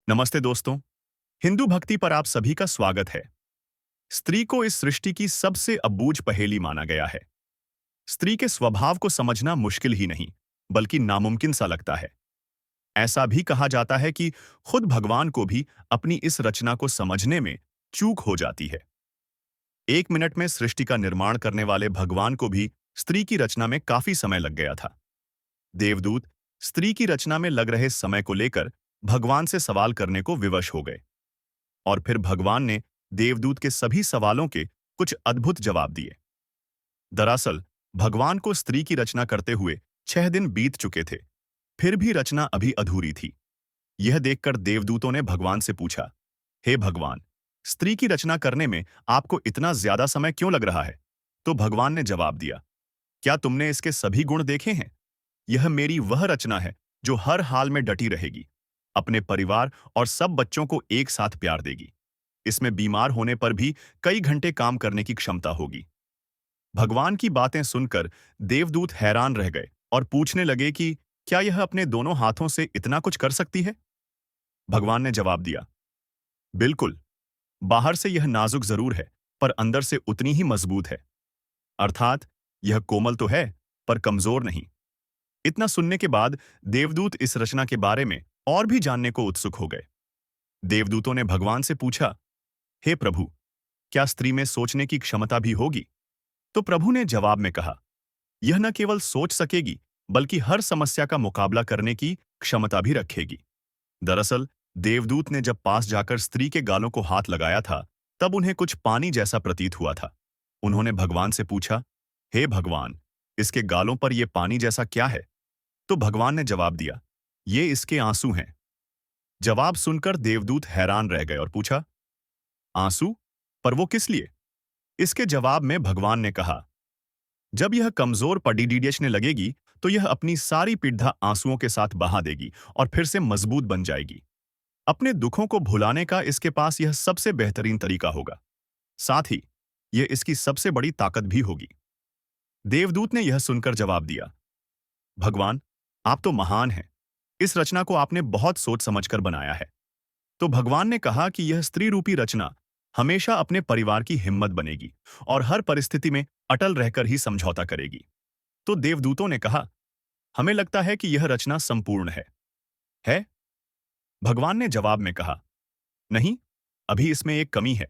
नमस्ते दोस्तों। हिंदू भक्ति पर आप सभी का स्वागत है। स्त्री को इस सृष्टि की सबसे अबूझ पहेली माना गया है। स्त्री के स्वभाव को समझना मुश्किल ही नहीं, बल्कि नामुमकिन सा लगता है। ऐसा भी कहा जाता है कि खुद भगवान को भी अपनी इस रचना को समझने में चूक हो जाती है। 1 मिनट में सृष्टि का निर्माण करने वाले भगवान को भी स्त्री की रचना में काफी समय लग गया था। देवदूत स्त्री की रचना में लग रहे समय को लेकर भगवान से सवाल करने को विवश हो गए, और फिर भगवान ने देवदूत के सभी सवालों के कुछ अद्भुत जवाब दिए। दरअसल भगवान को स्त्री की रचना करते हुए 6 दिन बीत चुके थे, फिर भी रचना अभी अधूरी थी। यह देखकर देवदूतों ने भगवान से पूछा, हे भगवान, स्त्री की रचना करने में आपको इतना ज्यादा समय क्यों लग रहा है? तो भगवान ने जवाब दिया, क्या तुमने इसके सभी गुण देखे हैं? यह मेरी वह रचना है जो हर हाल में डटी रहेगी, अपने परिवार और सब बच्चों को एक साथ प्यार देगी। इसमें बीमार होने पर भी कई घंटे काम करने की क्षमता होगी। भगवान की बातें सुनकर देवदूत हैरान रह गए और पूछने लगे कि क्या यह अपने दोनों हाथों से इतना कुछ कर सकती है? भगवान ने जवाब दिया, बिल्कुल। बाहर से यह नाजुक जरूर है, पर अंदर से उतनी ही मजबूत है। अर्थात यह कोमल तो है, पर कमजोर नहीं। इतना सुनने के बाद देवदूत इस रचना के बारे में और भी जानने को उत्सुक हो गए। देवदूतों ने भगवान से पूछा, हे प्रभु, क्या स्त्री में सोचने की क्षमता भी होगी? तो प्रभु ने जवाब में कहा, यह न केवल सोच सकेगी, बल्कि हर समस्या का मुकाबला करने की क्षमता भी रखेगी। दरअसल देवदूत ने जब पास जाकर स्त्री के गालों को हाथ लगाया था, तब उन्हें कुछ पानी जैसा प्रतीत हुआ था। उन्होंने भगवान से पूछा, हे भगवान, इसके गालों पर यह पानी जैसा क्या है? तो भगवान ने जवाब दिया, ये इसके आंसू हैं। जवाब सुनकर देवदूत हैरान रह गए और पूछा, आंसू? पर वो किस लिए? इसके जवाब में भगवान ने कहा, जब यह कमजोर पड़ने लगेगी, तो यह अपनी सारी पीड़ा आंसुओं के साथ बहा देगी और फिर से मजबूत बन जाएगी। अपने दुखों को भुलाने का इसके पास यह सबसे बेहतरीन तरीका होगा। साथ ही यह इसकी सबसे बड़ी ताकत भी होगी। देवदूत ने यह सुनकर जवाब दिया, भगवान, आप तो महान हैं। इस रचना को आपने बहुत सोच समझकर बनाया है। तो भगवान ने कहा कि यह स्त्री रूपी रचना हमेशा अपने परिवार की हिम्मत बनेगी और हर परिस्थिति में अटल रहकर ही समझौता करेगी। तो देवदूतों ने कहा, हमें लगता है कि यह रचना संपूर्ण है। है? भगवान ने जवाब में कहा, नहीं, अभी इसमें एक कमी है,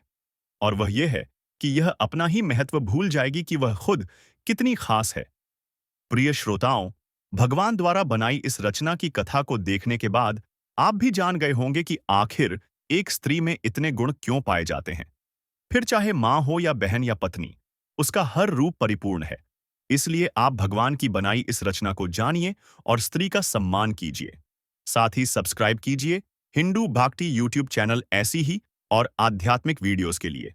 और वह यह है कि यह अपना ही महत्व भूल जाएगी कि वह खुद कितनी खास है। प्रिय श्रोताओं, भगवान द्वारा बनाई इस रचना की कथा को देखने के बाद आप भी जान गए होंगे कि आखिर एक स्त्री में इतने गुण क्यों पाए जाते हैं। फिर चाहे मां हो या बहन या पत्नी, उसका हर रूप परिपूर्ण है। इसलिए आप भगवान की बनाई इस रचना को जानिए और स्त्री का सम्मान कीजिए। साथ ही सब्सक्राइब कीजिए हिंदू भक्ति यूट्यूब चैनल ऐसी ही और आध्यात्मिक वीडियोस के लिए।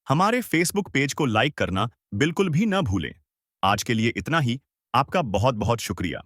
हमारे फेसबुक पेज को लाइक करना बिल्कुल भी न भूलें। आज के लिए इतना ही। आपका बहुत बहुत शुक्रिया।